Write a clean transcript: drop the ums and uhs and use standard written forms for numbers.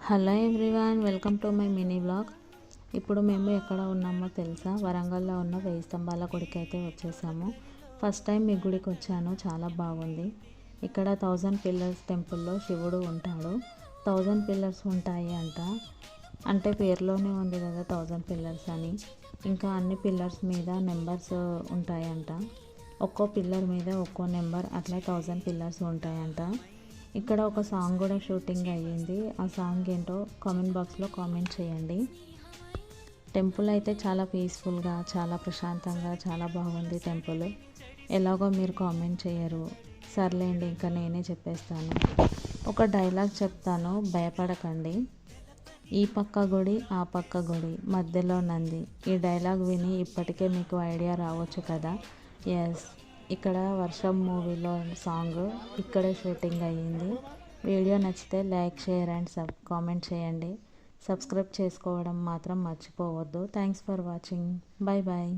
Hello everyone, welcome to my mini vlog. ఇప్పుడు మేము ఎక్కడ ఉన్నామో తెలుసా? వరంగల్లో ఉన్న 1000 స్తంభాల గుడికి అయితే వచ్చేసాము. ఫస్ట్ టైం ఈ గుడికి వచ్చాను, చాలా బాగుంది. ఇక్కడ 1000 పిల్లర్స్ టెంపుల్లో శివుడు ఉంటాడు. 1000 పిల్లర్స్ ఉంటాయి అంటే పేరులోనే ఉంది కదా 1000 పిల్లర్స్ అని. ఇంకా అన్ని పిల్లర్స్ మీద నెంబర్స్ ఉంటాయంట. ఒక్కో పిల్లర్ మీద ఒక్కో నెంబర్, అట్లా 1000 పిల్లర్స్ ఉంటాయంట. ఇక్కడ ఒక సాంగ్ కూడా షూటింగ్ అయ్యింది. ఆ సాంగ్ ఏంటో కామెంట్ బాక్స్లో కామెంట్ చేయండి. టెంపుల్ అయితే చాలా పీస్ఫుల్గా, చాలా ప్రశాంతంగా, చాలా బాగుంది టెంపుల్. ఎలాగో మీరు కామెంట్ చేయరు, సర్లేండి ఇంకా నేనే చెప్పేస్తాను. ఒక డైలాగ్ చెప్తాను, భయపడకండి. ఈ పక్క గుడి, ఆ పక్క గుడి, మధ్యలో నంది. ఈ డైలాగ్ విని ఇప్పటికే మీకు ఐడియా రావచ్చు కదా. ఎస్, ఇక్కడ వర్షం మూవీలో సాంగ్ ఇక్కడే షూటింగ్ అయ్యింది. వీడియో నచ్చితే లైక్, షేర్ అండ్ కామెంట్ చేయండి. సబ్స్క్రైబ్ చేసుకోవడం మాత్రం మర్చిపోవద్దు. Thanks for watching. Bye bye.